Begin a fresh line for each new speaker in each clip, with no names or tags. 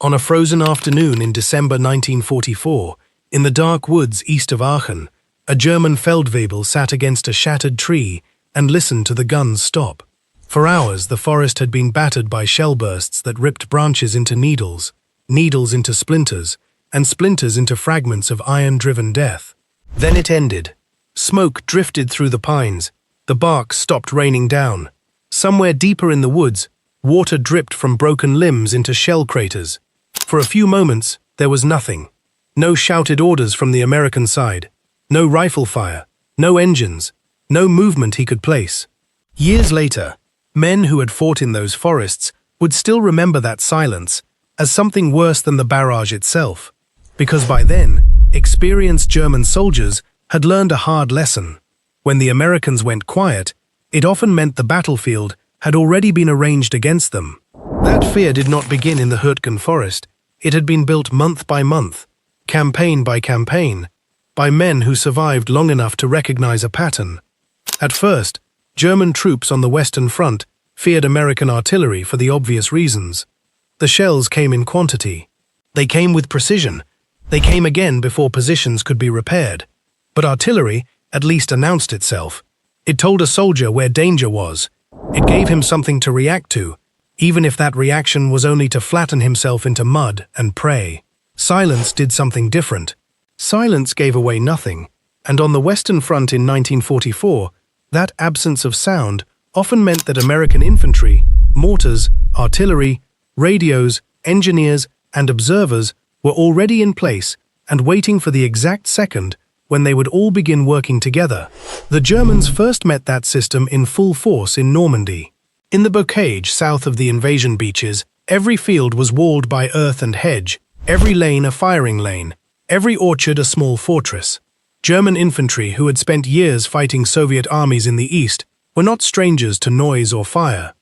On a frozen afternoon in December 1944, in the dark woods east of Aachen, a German Feldwebel sat against a shattered tree and listened to the guns stop. For hours, the forest had been battered by shell bursts that ripped branches into needles, needles into splinters, and splinters into fragments of iron-driven death. Then it ended. Smoke drifted through the pines. The bark stopped raining down. Somewhere deeper in the woods, water dripped from broken limbs into shell craters. For a few moments, there was nothing. No shouted orders from the American side. No rifle fire. No engines. No movement he could place. Years later, men who had fought in those forests would still remember that silence as something worse than the barrage itself, because by then, experienced German soldiers had learned a hard lesson. When the Americans went quiet, it often meant the battlefield had already been arranged against them. That fear did not begin in the Hürtgen Forest. It had been built month by month, campaign by campaign, by men who survived long enough to recognize a pattern. At first, German troops on the Western Front feared American artillery for the obvious reasons. The shells came in quantity. They came with precision. They came again before positions could be repaired. But artillery at least announced itself. It told a soldier where danger was. It gave him something to react to, even if that reaction was only to flatten himself into mud and pray. Silence did something different. Silence gave away nothing, and on the Western Front in 1944, that absence of sound often meant that American infantry, mortars, artillery, radios, engineers, and observers were already in place and waiting for the exact second when they would all begin working together. The Germans first met that system in full force in Normandy. In the bocage south of the invasion beaches, every field was walled by earth and hedge, every lane a firing lane, every orchard a small fortress. German infantry who had spent years fighting Soviet armies in the east were not strangers to noise or fire.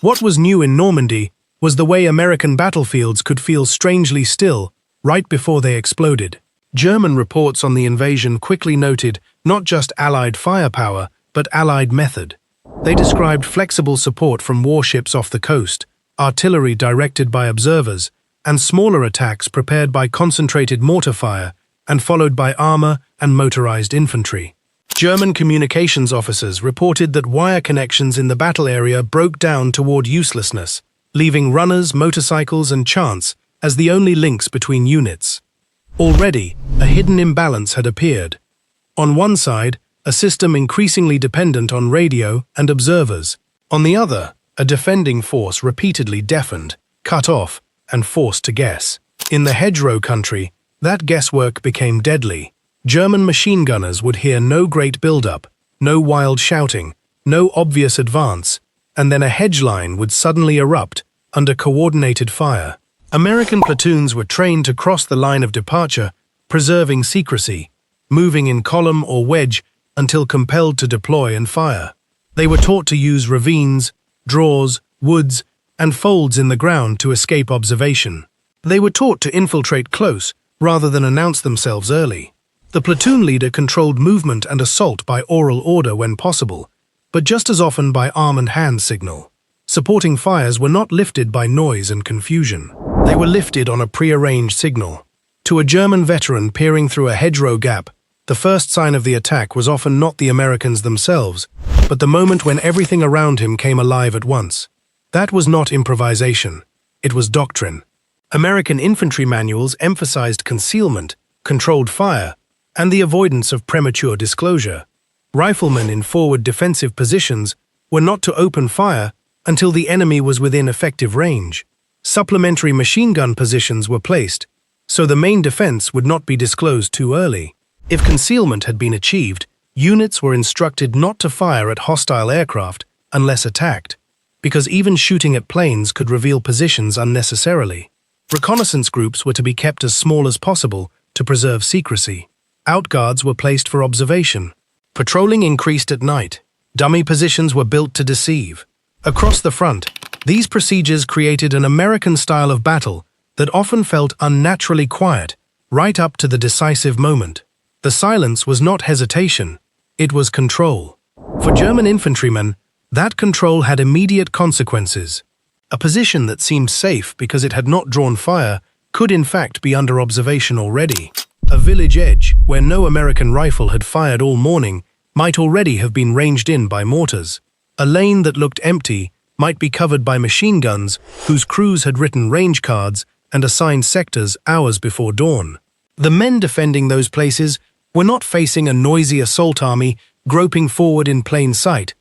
What was new in Normandy was the way American battlefields could feel strangely still right before they exploded. German reports on the invasion quickly noted not just Allied firepower, but Allied method. They described flexible support from warships off the coast, artillery directed by observers, and smaller attacks prepared by concentrated mortar fire and followed by armor and motorized infantry. German communications officers reported that wire connections in the battle area broke down toward uselessness, leaving runners, motorcycles, and chants as the only links between units. Already, a hidden imbalance had appeared. On one side, a system increasingly dependent on radio and observers. On the other, a defending force repeatedly deafened, cut off, and forced to guess. In the hedgerow country, that guesswork became deadly. German machine gunners would hear no great build-up, no wild shouting, no obvious advance, and then a hedge line would suddenly erupt under coordinated fire. American platoons were trained to cross the line of departure, preserving secrecy, moving in column or wedge until compelled to deploy and fire. They were taught to use ravines, draws, woods, and folds in the ground to escape observation. They were taught to infiltrate close rather than announce themselves early. The platoon leader controlled movement and assault by oral order when possible, but just as often by arm and hand signal. Supporting fires were not lifted by noise and confusion. They were lifted on a prearranged signal. To a German veteran peering through a hedgerow gap, the first sign of the attack was often not the Americans themselves, but the moment when everything around him came alive at once. That was not improvisation. It was doctrine. American infantry manuals emphasized concealment, controlled fire, and the avoidance of premature disclosure. Riflemen in forward defensive positions were not to open fire until the enemy was within effective range. Supplementary machine gun positions were placed, so the main defense would not be disclosed too early. If concealment had been achieved, units were instructed not to fire at hostile aircraft unless attacked, because even shooting at planes could reveal positions unnecessarily. Reconnaissance groups were to be kept as small as possible to preserve secrecy. Outguards were placed for observation. Patrolling increased at night. Dummy positions were built to deceive. Across the front, these procedures created an American style of battle that often felt unnaturally quiet, right up to the decisive moment. The silence was not hesitation, it was control. For German infantrymen, that control had immediate consequences. A position that seemed safe because it had not drawn fire could in fact be under observation already. A village edge, where no American rifle had fired all morning, might already have been ranged in by mortars. A lane that looked empty might be covered by machine guns whose crews had written range cards and assigned sectors hours before dawn. The men defending those places were not facing a noisy assault army groping forward in plain sight.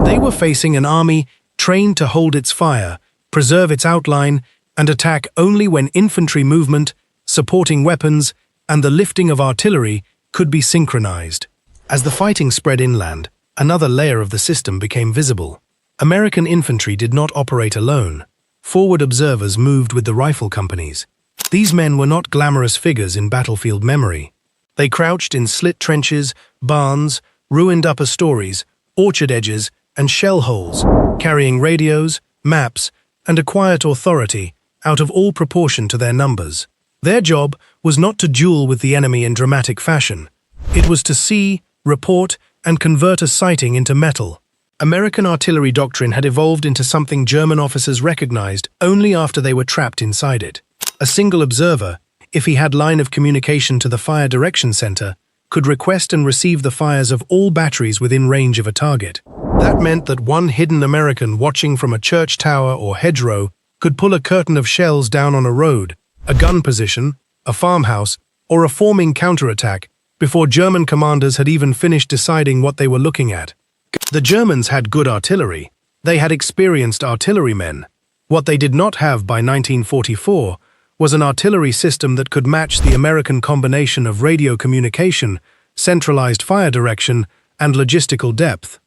They were facing an army trained to hold its fire, preserve its outline, and attack only when infantry movement, supporting weapons, and the lifting of artillery could be synchronized. As the fighting spread inland, another layer of the system became visible. American infantry did not operate alone. Forward observers moved with the rifle companies. These men were not glamorous figures in battlefield memory. They crouched in slit trenches, barns, ruined upper stories, orchard edges, and shell holes, carrying radios, maps, and a quiet authority out of all proportion to their numbers. Their job was not to duel with the enemy in dramatic fashion. It was to see, report, and convert a sighting into metal. American artillery doctrine had evolved into something German officers recognized only after they were trapped inside it. A single observer, if he had line of communication to the fire direction center, could request and receive the fires of all batteries within range of a target. That meant that one hidden American watching from a church tower or hedgerow could pull a curtain of shells down on a road, a gun position, a farmhouse, or a forming counterattack before German commanders had even finished deciding what they were looking at. The Germans had good artillery. They had experienced artillerymen. What they did not have by 1944 was an artillery system that could match the American combination of radio communication, centralized fire direction, and logistical depth.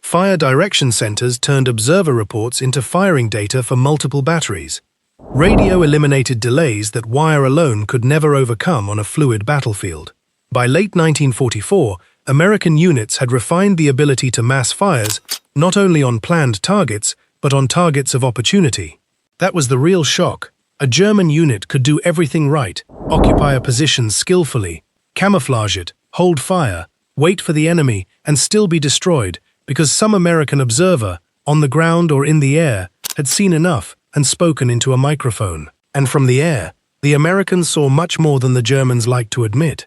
Fire direction centers turned observer reports into firing data for multiple batteries. Radio eliminated delays that wire alone could never overcome on a fluid battlefield. By late 1944, American units had refined the ability to mass fires not only on planned targets, but on targets of opportunity. That was the real shock. A German unit could do everything right, occupy a position skillfully, camouflage it, hold fire, wait for the enemy, and still be destroyed because some American observer, on the ground or in the air, had seen enough and spoken into a microphone. And from the air, the Americans saw much more than the Germans liked to admit.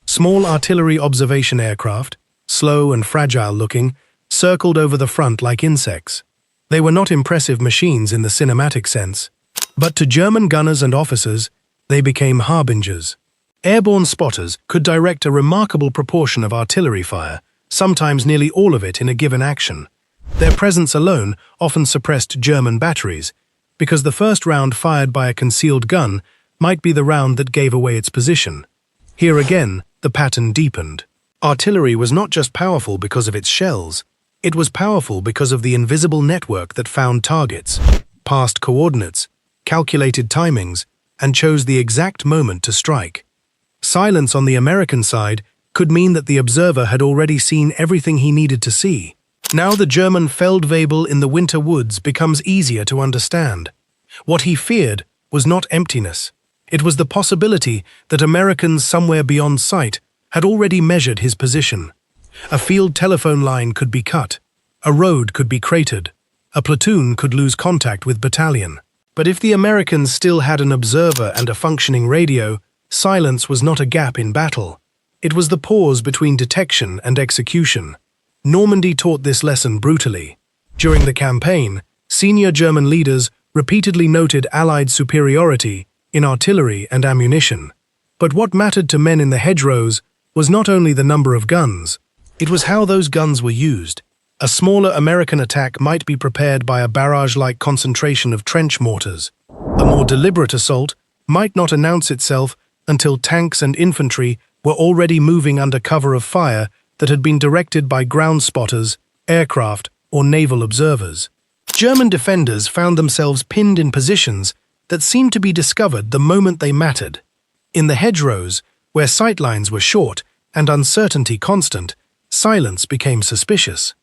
Small artillery observation aircraft, slow and fragile-looking, circled over the front like insects. They were not impressive machines in the cinematic sense, but to German gunners and officers, they became harbingers. Airborne spotters could direct a remarkable proportion of artillery fire, sometimes nearly all of it in a given action. Their presence alone often suppressed German batteries, because the first round fired by a concealed gun might be the round that gave away its position. Here again, the pattern deepened. Artillery was not just powerful because of its shells, it was powerful because of the invisible network that found targets, passed coordinates, calculated timings, and chose the exact moment to strike. Silence on the American side could mean that the observer had already seen everything he needed to see. Now the German Feldwebel in the winter woods becomes easier to understand. What he feared was not emptiness. It was the possibility that Americans somewhere beyond sight had already measured his position. A field telephone line could be cut. A road could be cratered. A platoon could lose contact with battalion. But if the Americans still had an observer and a functioning radio, silence was not a gap in battle. It was the pause between detection and execution. Normandy taught this lesson brutally. During the campaign, senior German leaders repeatedly noted Allied superiority in artillery and ammunition. But what mattered to men in the hedgerows was not only the number of guns, it was how those guns were used. A smaller American attack might be prepared by a barrage-like concentration of trench mortars. A more deliberate assault might not announce itself until tanks and infantry were already moving under cover of fire that had been directed by ground spotters, aircraft, or naval observers. German defenders found themselves pinned in positions that seemed to be discovered the moment they mattered. In the hedgerows, where sightlines were short and uncertainty constant, silence became suspicious.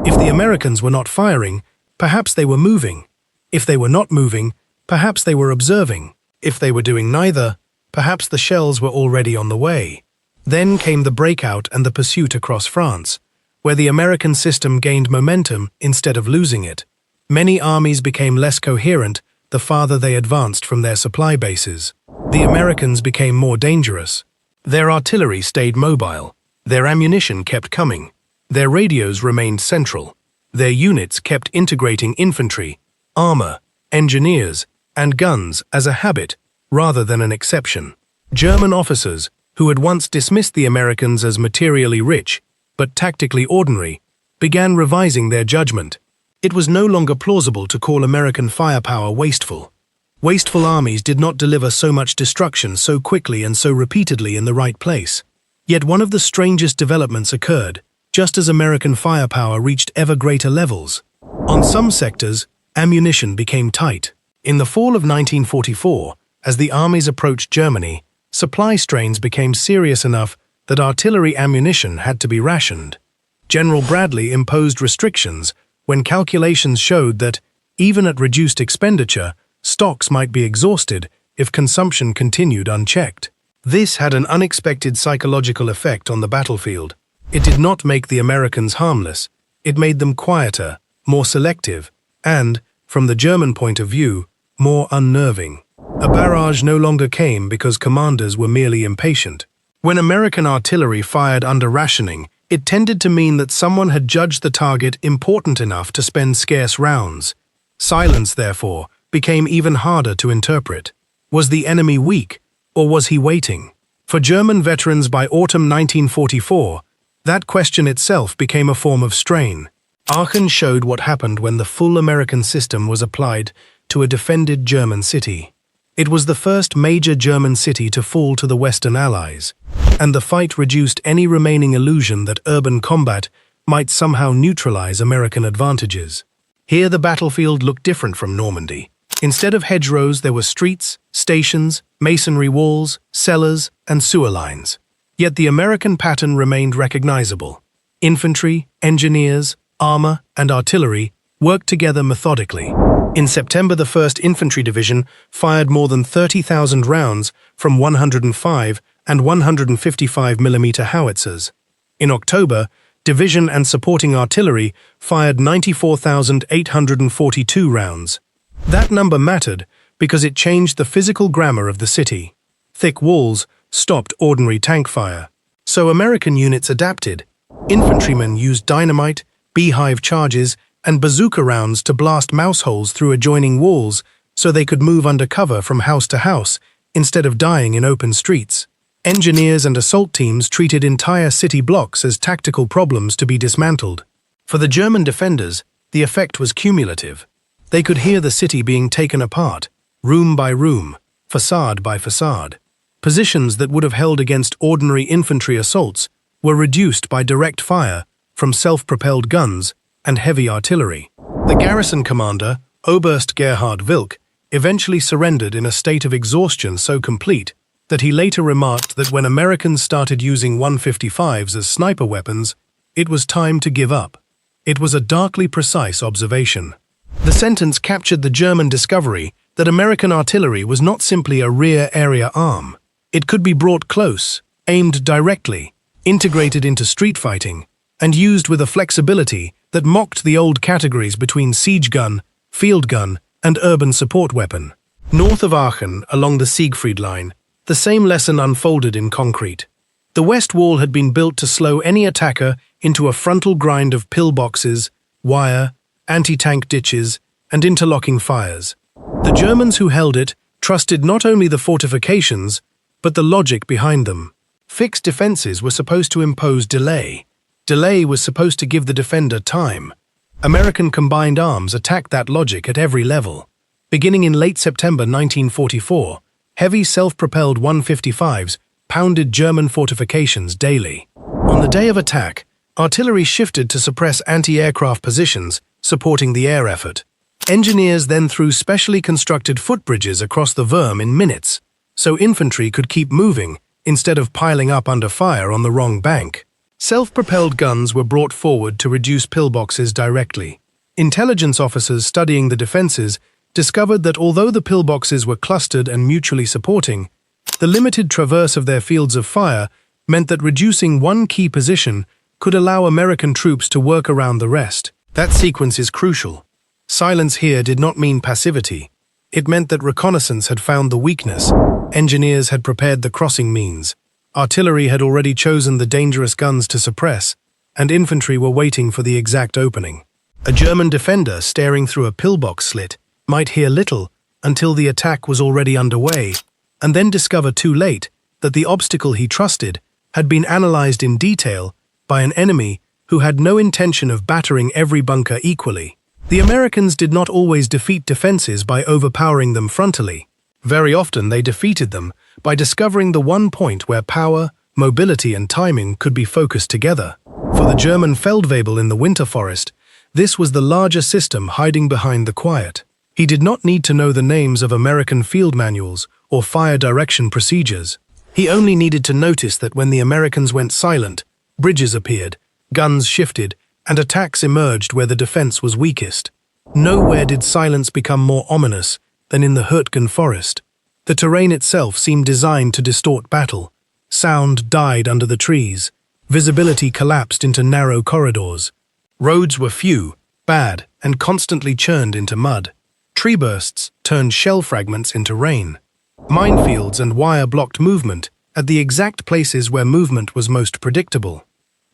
If the Americans were not firing, perhaps they were moving. If they were not moving, perhaps they were observing. If they were doing neither, perhaps the shells were already on the way. Then came the breakout and the pursuit across France, where the American system gained momentum instead of losing it. Many armies became less coherent the farther they advanced from their supply bases. The Americans became more dangerous. Their artillery stayed mobile. Their ammunition kept coming. Their radios remained central. Their units kept integrating infantry, armor, engineers, and guns as a habit rather than an exception. German officers, who had once dismissed the Americans as materially rich, but tactically ordinary, began revising their judgment. It was no longer plausible to call American firepower wasteful. Wasteful armies did not deliver so much destruction so quickly and so repeatedly in the right place. Yet one of the strangest developments occurred, just as American firepower reached ever greater levels. On some sectors, ammunition became tight. In the fall of 1944, as the armies approached Germany, supply strains became serious enough that artillery ammunition had to be rationed. General Bradley imposed restrictions when calculations showed that, even at reduced expenditure, stocks might be exhausted if consumption continued unchecked. This had an unexpected psychological effect on the battlefield. It did not make the Americans harmless. It made them quieter, more selective, and, from the German point of view, more unnerving. A barrage no longer came because commanders were merely impatient. When American artillery fired under rationing, it tended to mean that someone had judged the target important enough to spend scarce rounds. Silence, therefore, became even harder to interpret. Was the enemy weak, or was he waiting? For German veterans by autumn 1944, that question itself became a form of strain. Aachen showed what happened when the full American system was applied to a defended German city. It was the first major German city to fall to the Western Allies, and the fight reduced any remaining illusion that urban combat might somehow neutralize American advantages. Here the battlefield looked different from Normandy. Instead of hedgerows, there were streets, stations, masonry walls, cellars, and sewer lines. Yet the American pattern remained recognizable. Infantry, engineers, armor, and artillery worked together methodically. In September, the 1st Infantry Division fired more than 30,000 rounds from 105 and 155 mm howitzers. In October, division and supporting artillery fired 94,842 rounds. That number mattered because it changed the physical grammar of the city. Thick walls stopped ordinary tank fire. So American units adapted. Infantrymen used dynamite, beehive charges, and bazooka rounds to blast mouse holes through adjoining walls so they could move under cover from house to house instead of dying in open streets. Engineers and assault teams treated entire city blocks as tactical problems to be dismantled. For the German defenders, the effect was cumulative. They could hear the city being taken apart, room by room, facade by facade. Positions that would have held against ordinary infantry assaults were reduced by direct fire from self-propelled guns and heavy artillery. The garrison commander, Oberst Gerhard Wilk, eventually surrendered in a state of exhaustion so complete that he later remarked that when Americans started using 155s as sniper weapons, it was time to give up. It was a darkly precise observation. The sentence captured the German discovery that American artillery was not simply a rear area arm. It could be brought close, aimed directly, integrated into street fighting, and used with a flexibility that mocked the old categories between siege gun, field gun, and urban support weapon. North of Aachen, along the Siegfried Line, the same lesson unfolded in concrete. The West Wall had been built to slow any attacker into a frontal grind of pillboxes, wire, anti-tank ditches, and interlocking fires. The Germans who held it trusted not only the fortifications, but the logic behind them. Fixed defenses were supposed to impose delay. Delay was supposed to give the defender time. American combined arms attacked that logic at every level. Beginning in late September 1944, heavy self-propelled 155s pounded German fortifications daily. On the day of attack, artillery shifted to suppress anti-aircraft positions, supporting the air effort. Engineers then threw specially constructed footbridges across the Würm in minutes, so infantry could keep moving instead of piling up under fire on the wrong bank. Self-propelled guns were brought forward to reduce pillboxes directly. Intelligence officers studying the defenses discovered that although the pillboxes were clustered and mutually supporting, the limited traverse of their fields of fire meant that reducing one key position could allow American troops to work around the rest. That sequence is crucial. Silence here did not mean passivity. It meant that reconnaissance had found the weakness, engineers had prepared the crossing means, artillery had already chosen the dangerous guns to suppress, and infantry were waiting for the exact opening. A German defender staring through a pillbox slit might hear little until the attack was already underway, and then discover too late that the obstacle he trusted had been analyzed in detail by an enemy who had no intention of battering every bunker equally. The Americans did not always defeat defenses by overpowering them frontally. Very often they defeated them by discovering the one point where power, mobility and timing could be focused together. For the German Feldwebel in the Winter Forest, this was the larger system hiding behind the quiet. He did not need to know the names of American field manuals or fire direction procedures. He only needed to notice that when the Americans went silent, bridges appeared, guns shifted, and attacks emerged where the defense was weakest. Nowhere did silence become more ominous than in the Hürtgen Forest. The terrain itself seemed designed to distort battle. Sound died under the trees. Visibility collapsed into narrow corridors. Roads were few, bad, and constantly churned into mud. Tree bursts turned shell fragments into rain. Minefields and wire blocked movement at the exact places where movement was most predictable.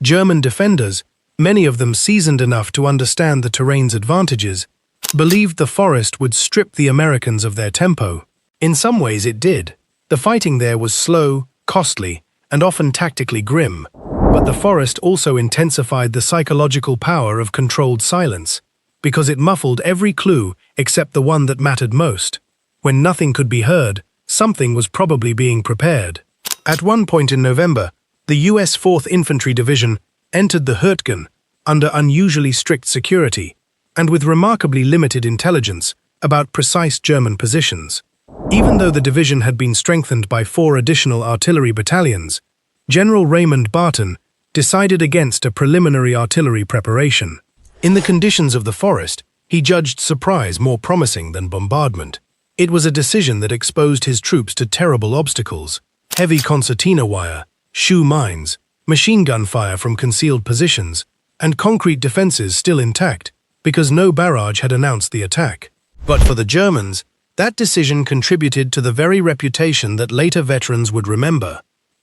German defenders, many of them seasoned enough to understand the terrain's advantages, believed the forest would strip the Americans of their tempo. In some ways it did. The fighting there was slow, costly, and often tactically grim, but the forest also intensified the psychological power of controlled silence, because it muffled every clue except the one that mattered most. When nothing could be heard, something was probably being prepared. At one point in November, the U.S. 4th Infantry Division entered the Hürtgen under unusually strict security and with remarkably limited intelligence about precise German positions. Even though the division had been strengthened by 4 additional artillery battalions, General Raymond Barton decided against a preliminary artillery preparation. In the conditions of the forest, he judged surprise more promising than bombardment. It was a decision that exposed his troops to terrible obstacles: heavy concertina wire, shoe mines, machine gun fire from concealed positions, and concrete defenses still intact, because no barrage had announced the attack. But for the Germans, that decision contributed to the very reputation that later veterans would remember.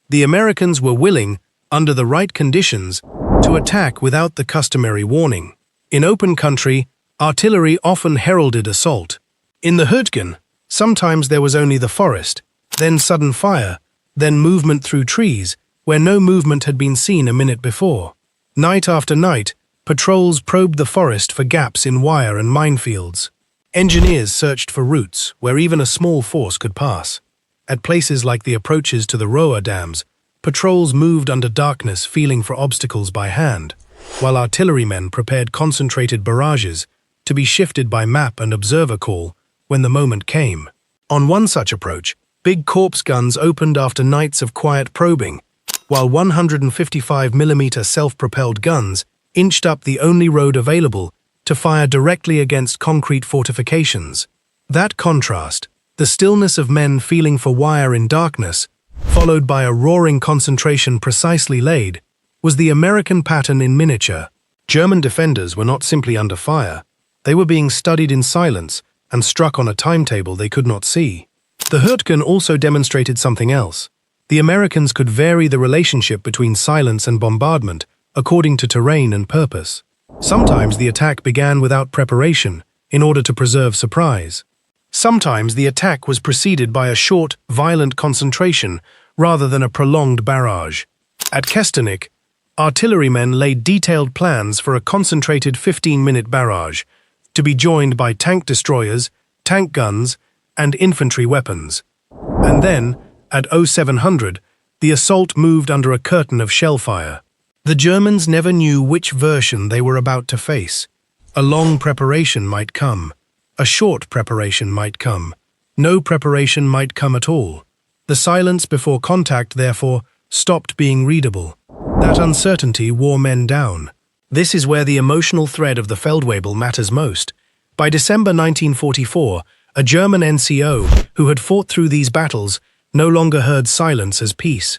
The Americans were willing, under the right conditions, to attack without the customary warning. In open country, artillery often heralded assault. In the Hürtgen, sometimes there was only the forest, then sudden fire, then movement through trees, where no movement had been seen a minute before. Night after night, patrols probed the forest for gaps in wire and minefields. Engineers searched for routes where even a small force could pass. At places like the approaches to the Rohr dams, patrols moved under darkness feeling for obstacles by hand, while artillerymen prepared concentrated barrages to be shifted by map and observer call when the moment came. On one such approach, big corpse guns opened after nights of quiet probing, while 155mm self-propelled guns inched up the only road available to fire directly against concrete fortifications. That contrast, the stillness of men feeling for wire in darkness, followed by a roaring concentration precisely laid, was the American pattern in miniature. German defenders were not simply under fire, they were being studied in silence and struck on a timetable they could not see. The Hürtgen also demonstrated something else. The Americans could vary the relationship between silence and bombardment according to terrain and purpose. Sometimes the attack began without preparation in order to preserve surprise. Sometimes the attack was preceded by a short, violent concentration rather than a prolonged barrage. At Kestenik, artillerymen laid detailed plans for a concentrated 15-minute barrage, to be joined by tank destroyers, tank guns, and infantry weapons. And then, at 0700, the assault moved under a curtain of shellfire. The Germans never knew which version they were about to face. A long preparation might come. A short preparation might come. No preparation might come at all. The silence before contact, therefore, stopped being readable. That uncertainty wore men down. This is where the emotional thread of the Feldwebel matters most. By December 1944, a German NCO who had fought through these battles no longer heard silence as peace.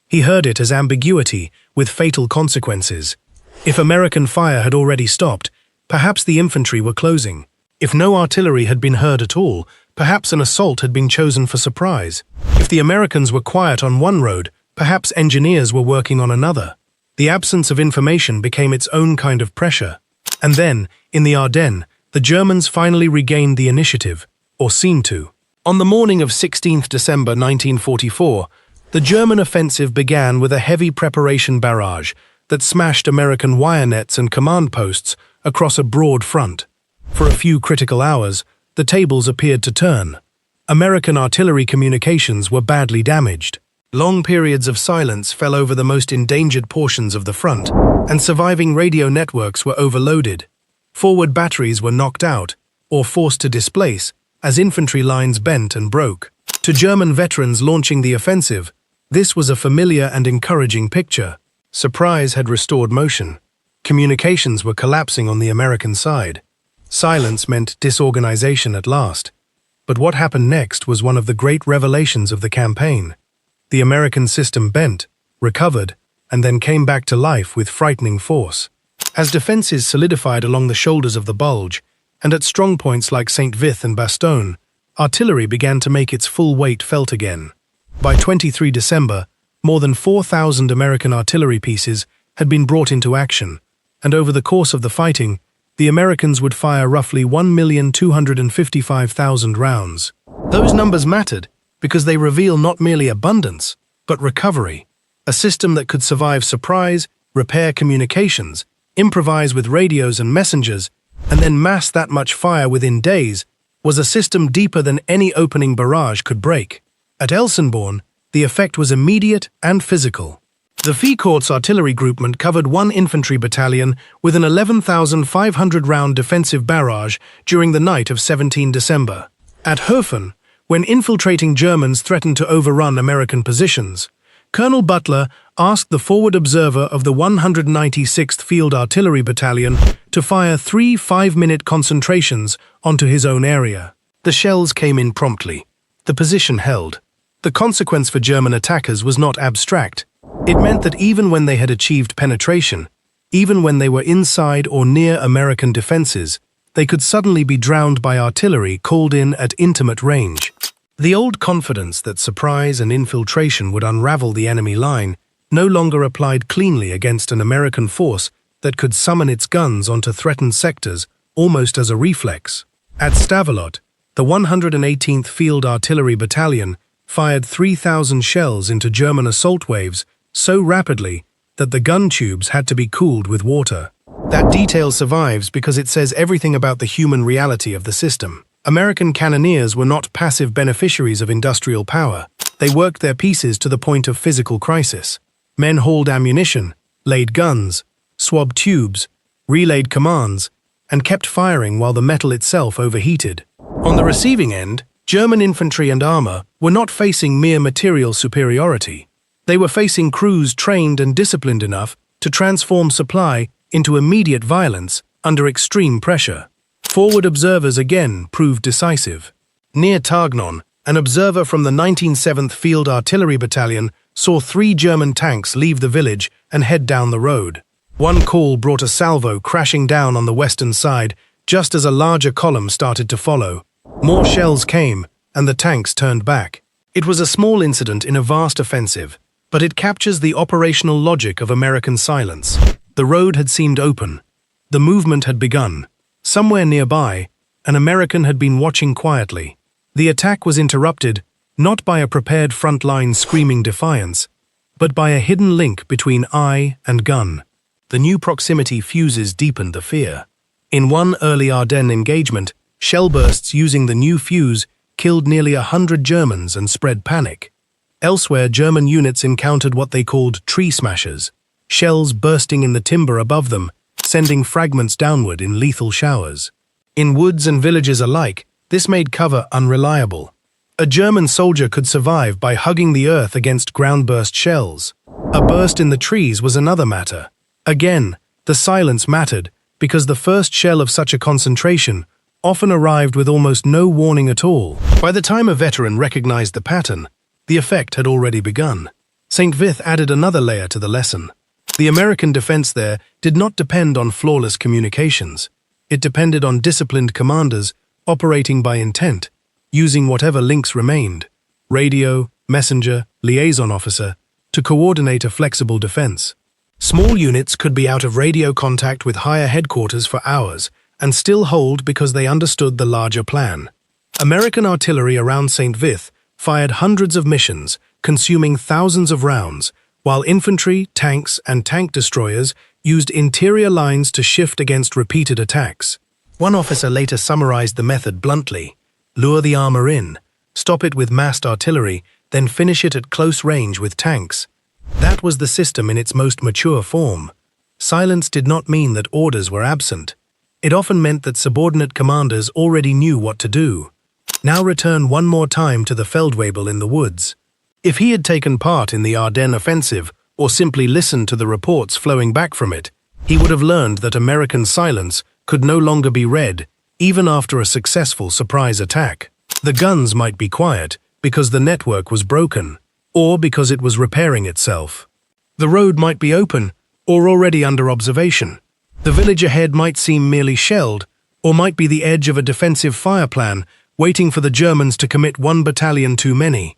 He heard it as ambiguity with fatal consequences. If American fire had already stopped, perhaps the infantry were closing. If no artillery had been heard at all, Perhaps an assault had been chosen for surprise. If the Americans were quiet on one road, perhaps engineers were working on another. The absence of information became its own kind of pressure. And then, in the Ardennes, the Germans finally regained the initiative, or seemed to. On the morning of 16th December 1944, the German offensive began with a heavy preparation barrage that smashed American wire nets and command posts across a broad front. For a few critical hours, the tables appeared to turn. American artillery communications were badly damaged. Long periods of silence fell over the most endangered portions of the front, and surviving radio networks were overloaded. Forward batteries were knocked out, or forced to displace, as infantry lines bent and broke. To German veterans launching the offensive, this was a familiar and encouraging picture. Surprise had restored motion. Communications were collapsing on the American side. Silence meant disorganization at last. But what happened next was one of the great revelations of the campaign. The American system bent, recovered, and then came back to life with frightening force. As defenses solidified along the shoulders of the Bulge, and at strong points like St. Vith and Bastogne, artillery began to make its full weight felt again. By 23 December, more than 4,000 American artillery pieces had been brought into action, and over the course of the fighting, the Americans would fire roughly 1,255,000 rounds. Those numbers mattered because they reveal not merely abundance, but recovery. A system that could survive surprise, repair communications, improvise with radios and messengers, and then mass that much fire within days, was a system deeper than any opening barrage could break. At Elsenborn, the effect was immediate and physical. The Freikorps artillery groupment covered one infantry battalion with an 11,500-round defensive barrage during the night of 17 December. At Hofen, when infiltrating Germans threatened to overrun American positions, Colonel Butler asked the forward observer of the 196th Field Artillery Battalion to fire 3 5-minute concentrations onto his own area. The shells came in promptly. The position held. The consequence for German attackers was not abstract. It meant that even when they had achieved penetration, even when they were inside or near American defenses, they could suddenly be drowned by artillery called in at intimate range. The old confidence that surprise and infiltration would unravel the enemy line no longer applied cleanly against an American force that could summon its guns onto threatened sectors almost as a reflex. At Stavelot, the 118th Field Artillery Battalion fired 3,000 shells into German assault waves so rapidly that the gun tubes had to be cooled with water. That detail survives because it says everything about the human reality of the system. American cannoneers were not passive beneficiaries of industrial power. They worked their pieces to the point of physical crisis. Men hauled ammunition, laid guns, swabbed tubes, relayed commands, and kept firing while the metal itself overheated. On the receiving end, German infantry and armor were not facing mere material superiority. They were facing crews trained and disciplined enough to transform supply into immediate violence under extreme pressure. Forward observers again proved decisive. Near Targnon, an observer from the 197th Field Artillery Battalion saw 3 German tanks leave the village and head down the road. One call brought a salvo crashing down on the western side just as a larger column started to follow. More shells came, and the tanks turned back. It was a small incident in a vast offensive, but it captures the operational logic of American silence. The road had seemed open. The movement had begun. Somewhere nearby, an American had been watching quietly. The attack was interrupted, not by a prepared front line screaming defiance, but by a hidden link between eye and gun. The new proximity fuses deepened the fear. In one early Ardennes engagement, shell bursts using the new fuse killed nearly 100 Germans and spread panic. Elsewhere, German units encountered what they called tree smashers, shells bursting in the timber above them, sending fragments downward in lethal showers. In woods and villages alike, this made cover unreliable. A German soldier could survive by hugging the earth against ground-burst shells. A burst in the trees was another matter. Again, the silence mattered because the first shell of such a concentration often arrived with almost no warning at all. By the time a veteran recognized the pattern, the effect had already begun. St. Vith added another layer to the lesson. The American defense there did not depend on flawless communications. It depended on disciplined commanders operating by intent, using whatever links remained, radio, messenger, liaison officer, to coordinate a flexible defense. Small units could be out of radio contact with higher headquarters for hours and still hold because they understood the larger plan. American artillery around St. Vith fired hundreds of missions, consuming thousands of rounds, while infantry, tanks, and tank destroyers used interior lines to shift against repeated attacks. One officer later summarized the method bluntly: lure the armor in, stop it with massed artillery, then finish it at close range with tanks. That was the system in its most mature form. Silence did not mean that orders were absent. It often meant that subordinate commanders already knew what to do. Now return one more time to the Feldwebel in the woods. If he had taken part in the Ardennes offensive, or simply listened to the reports flowing back from it, he would have learned that American silence could no longer be read, even after a successful surprise attack. The guns might be quiet because the network was broken, or because it was repairing itself. The road might be open, or already under observation. The village ahead might seem merely shelled, or might be the edge of a defensive fire plan, waiting for the Germans to commit one battalion too many.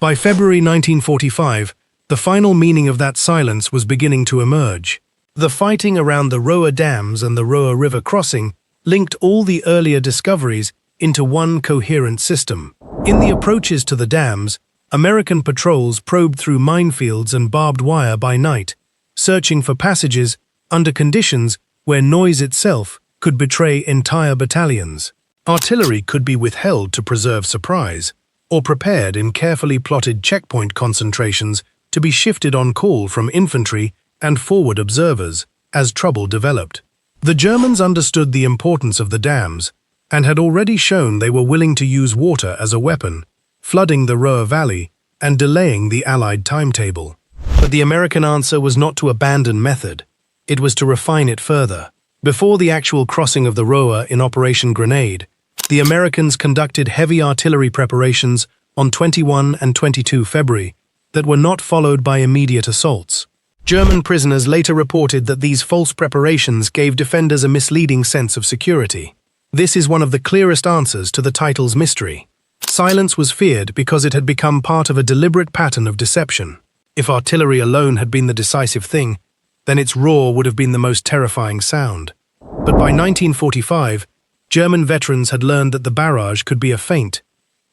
By February 1945, the final meaning of that silence was beginning to emerge. The fighting around the Roa dams and the Roa River crossing linked all the earlier discoveries into one coherent system. In the approaches to the dams, American patrols probed through minefields and barbed wire by night, searching for passages under conditions where noise itself could betray entire battalions. Artillery could be withheld to preserve surprise, or prepared in carefully plotted checkpoint concentrations to be shifted on call from infantry and forward observers as trouble developed. The Germans understood the importance of the dams and had already shown they were willing to use water as a weapon, flooding the Roa Valley and delaying the Allied timetable. But the American answer was not to abandon method. It was to refine it further. Before the actual crossing of the Roa in Operation Grenade, the Americans conducted heavy artillery preparations on 21 and 22 February that were not followed by immediate assaults. German prisoners later reported that these false preparations gave defenders a misleading sense of security. This is one of the clearest answers to the title's mystery. Silence was feared because it had become part of a deliberate pattern of deception. If artillery alone had been the decisive thing, then its roar would have been the most terrifying sound. But by 1945, German veterans had learned that the barrage could be a feint,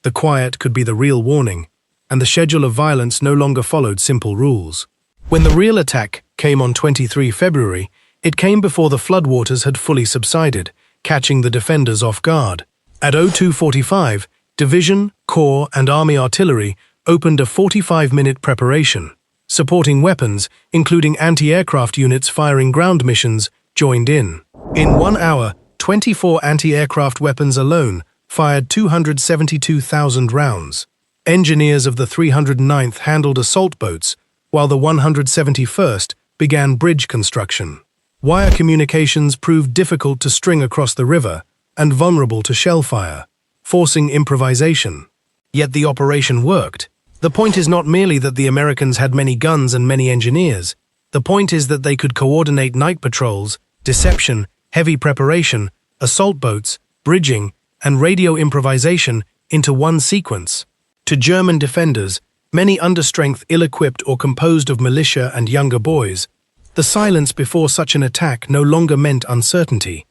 the quiet could be the real warning, and the schedule of violence no longer followed simple rules. When the real attack came on 23 February, it came before the floodwaters had fully subsided, catching the defenders off guard. At 02:45, Division, Corps, and Army artillery opened a 45-minute preparation. Supporting weapons, including anti-aircraft units firing ground missions, joined in. In 1 hour, 24 anti-aircraft weapons alone fired 272,000 rounds. Engineers of the 309th handled assault boats, while the 171st began bridge construction. Wire communications proved difficult to string across the river and vulnerable to shell fire, forcing improvisation. Yet the operation worked. The point is not merely that the Americans had many guns and many engineers. The point is that they could coordinate night patrols, deception, heavy preparation, assault boats, bridging, and radio improvisation into one sequence. To German defenders, many understrength, ill-equipped, or composed of militia and younger boys, the silence before such an attack no longer meant uncertainty.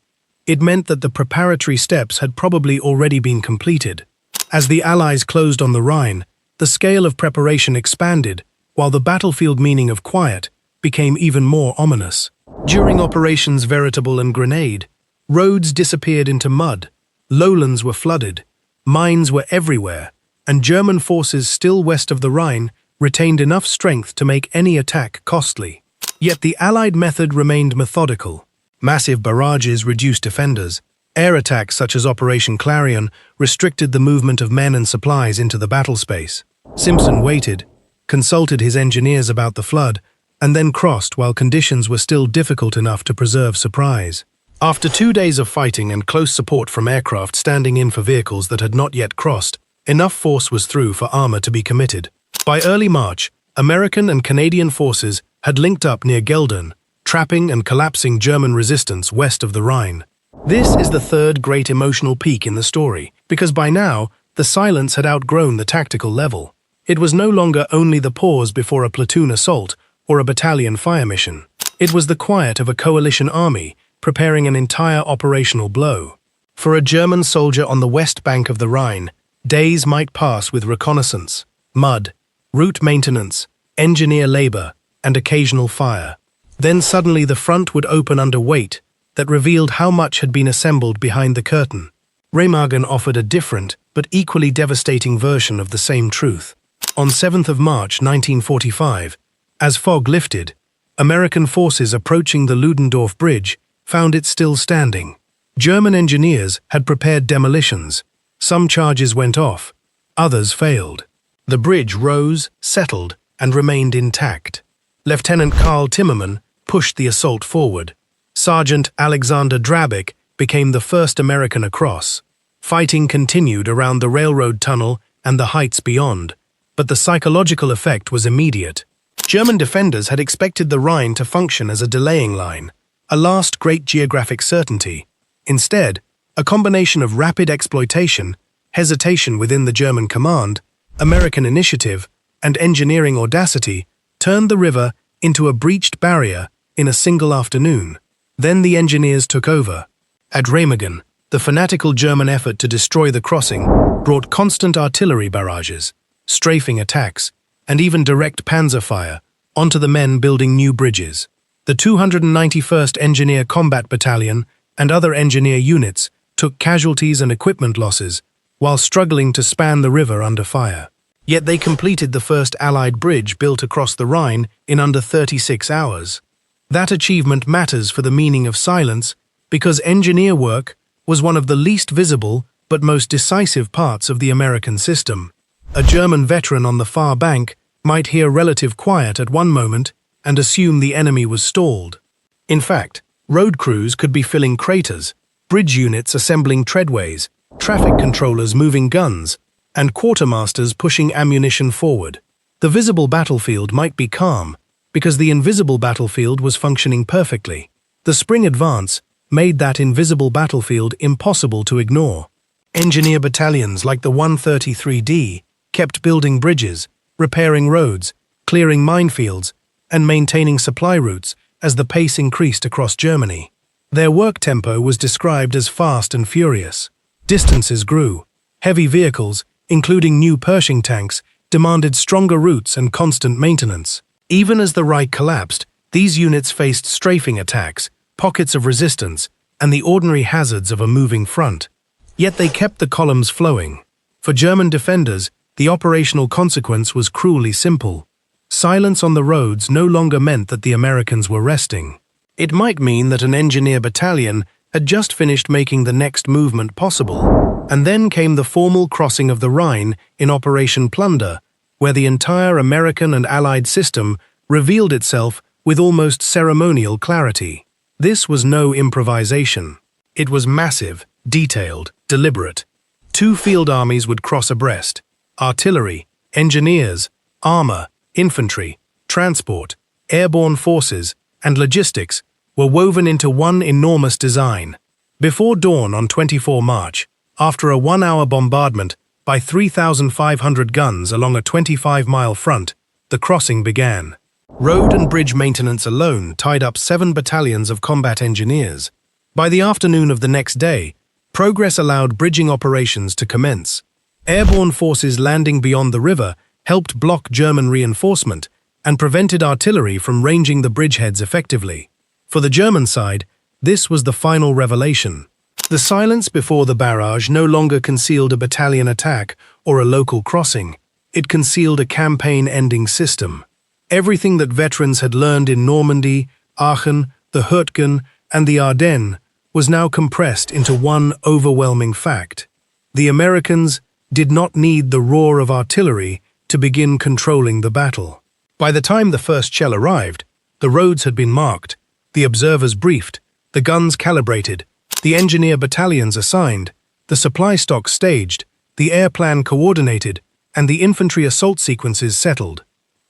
It meant that the preparatory steps had probably already been completed. As the Allies closed on the Rhine, the scale of preparation expanded, while the battlefield meaning of quiet became even more ominous. During Operations Veritable and Grenade, roads disappeared into mud, lowlands were flooded, mines were everywhere, and German forces still west of the Rhine retained enough strength to make any attack costly. Yet the Allied method remained methodical. Massive barrages reduced defenders. Air attacks such as Operation Clarion restricted the movement of men and supplies into the battle space. Simpson waited, consulted his engineers about the flood, and then crossed while conditions were still difficult enough to preserve surprise. After 2 days of fighting and close support from aircraft standing in for vehicles that had not yet crossed, enough force was through for armor to be committed. By early March, American and Canadian forces had linked up near Geldern, trapping and collapsing German resistance west of the Rhine. This is the third great emotional peak in the story, because by now, The silence had outgrown the tactical level. It was no longer only the pause before a platoon assault or a battalion fire mission. It was the quiet of a coalition army preparing an entire operational blow. For a German soldier on the west bank of the Rhine, days might pass with reconnaissance, mud, route maintenance, engineer labor, and occasional fire. Then suddenly the front would open under weight that revealed how much had been assembled behind the curtain. Remagen offered a different but equally devastating version of the same truth. On 7th of March 1945, as fog lifted, American forces approaching the Ludendorff Bridge found it still standing. German engineers had prepared demolitions. Some charges went off, others failed. The bridge rose, settled, and remained intact. Lieutenant Karl Timmermann pushed the assault forward. Sergeant Alexander Drabik became the first American across. Fighting continued around the railroad tunnel and the heights beyond, but the psychological effect was immediate. German defenders had expected the Rhine to function as a delaying line, a last great geographic certainty. Instead, a combination of rapid exploitation, hesitation within the German command, American initiative, and engineering audacity turned the river into a breached barrier in a single afternoon. Then the engineers took over. At Remagen, the fanatical German effort to destroy the crossing brought constant artillery barrages, strafing attacks, and even direct panzer fire onto the men building new bridges. The 291st Engineer Combat Battalion and other engineer units took casualties and equipment losses while struggling to span the river under fire. Yet they completed the first Allied bridge built across the Rhine in under 36 hours. That achievement matters for the meaning of silence because engineer work was one of the least visible but most decisive parts of the American system. A German veteran on the far bank might hear relative quiet at one moment and assume the enemy was stalled. In fact, road crews could be filling craters, bridge units assembling treadways, traffic controllers moving guns, and quartermasters pushing ammunition forward. The visible battlefield might be calm, because the invisible battlefield was functioning perfectly. The spring advance made that invisible battlefield impossible to ignore. Engineer battalions like the 133D kept building bridges, repairing roads, clearing minefields, and maintaining supply routes as the pace increased across Germany. Their work tempo was described as fast and furious. Distances grew. Heavy vehicles, including new Pershing tanks, demanded stronger routes and constant maintenance. Even as the Reich collapsed, these units faced strafing attacks, pockets of resistance, and the ordinary hazards of a moving front. Yet they kept the columns flowing. For German defenders, the operational consequence was cruelly simple. Silence on the roads no longer meant that the Americans were resting. It might mean that an engineer battalion had just finished making the next movement possible, and then came the formal crossing of the Rhine in Operation Plunder, where the entire American and Allied system revealed itself with almost ceremonial clarity. This was no improvisation. It was massive, detailed, deliberate. Two field armies would cross abreast. Artillery, engineers, armor, infantry, transport, airborne forces, and logistics were woven into one enormous design. Before dawn on 24 March, after a 1-hour bombardment by 3,500 guns along a 25-mile front, the crossing began. Road and bridge maintenance alone tied up 7 battalions of combat engineers. By the afternoon of the next day, progress allowed bridging operations to commence. Airborne forces landing beyond the river helped block German reinforcement and prevented artillery from ranging the bridgeheads effectively. For the German side, this was the final revelation. The silence before the barrage no longer concealed a battalion attack or a local crossing. It concealed a campaign-ending system. Everything that veterans had learned in Normandy, Aachen, the Hürtgen, and the Ardennes was now compressed into one overwhelming fact. The Americans did not need the roar of artillery to begin controlling the battle. By the time the first shell arrived, the roads had been marked, the observers briefed, the guns calibrated, the engineer battalions assigned, the supply stock staged, the air plan coordinated, and the infantry assault sequences settled.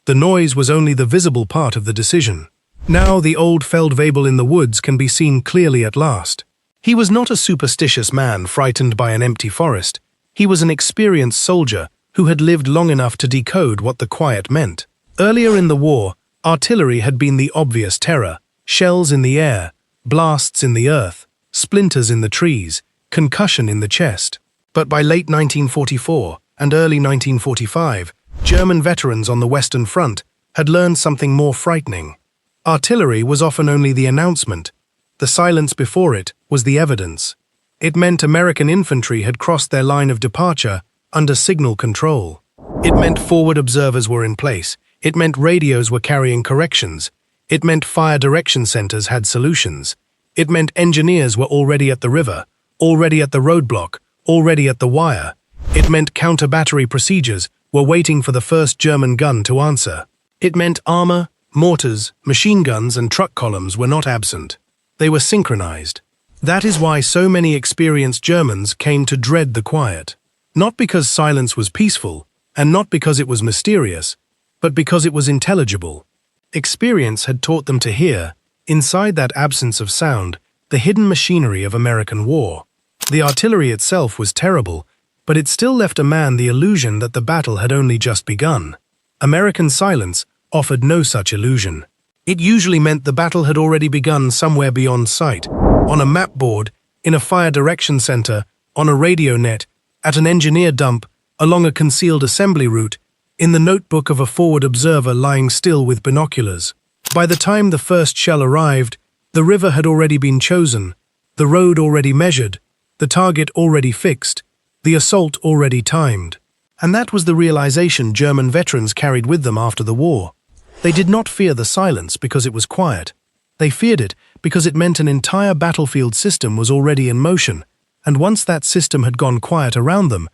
The noise was only the visible part of the decision. Now the old Feldwebel in the woods can be seen clearly at last. He was not a superstitious man frightened by an empty forest. He was an experienced soldier who had lived long enough to decode what the quiet meant. Earlier in the war, artillery had been the obvious terror: shells in the air, blasts in the earth, splinters in the trees, concussion in the chest. But by late 1944 and early 1945, German veterans on the Western Front had learned something more frightening. Artillery was often only the announcement. The silence before it was the evidence. It meant American infantry had crossed their line of departure under signal control. It meant forward observers were in place. It meant radios were carrying corrections. It meant fire direction centers had solutions. It meant engineers were already at the river, already at the roadblock, already at the wire. It meant counter-battery procedures were waiting for the first German gun to answer. It meant armor, mortars, machine guns, and truck columns were not absent. They were synchronized. That is why so many experienced Germans came to dread the quiet. Not because silence was peaceful, and not because it was mysterious, but because it was intelligible. Experience had taught them to hear, inside that absence of sound, the hidden machinery of American war. The artillery itself was terrible, but it still left a man the illusion that the battle had only just begun. American silence offered no such illusion. It usually meant the battle had already begun somewhere beyond sight, on a map board, in a fire direction center, on a radio net, at an engineer dump, along a concealed assembly route, in the notebook of a forward observer lying still with binoculars. By the time the first shell arrived, the river had already been chosen, the road already measured, the target already fixed, the assault already timed. And that was the realization German veterans carried with them after the war. They did not fear the silence because it was quiet. They feared it because it meant an entire battlefield system was already in motion, and once that system had gone quiet around them,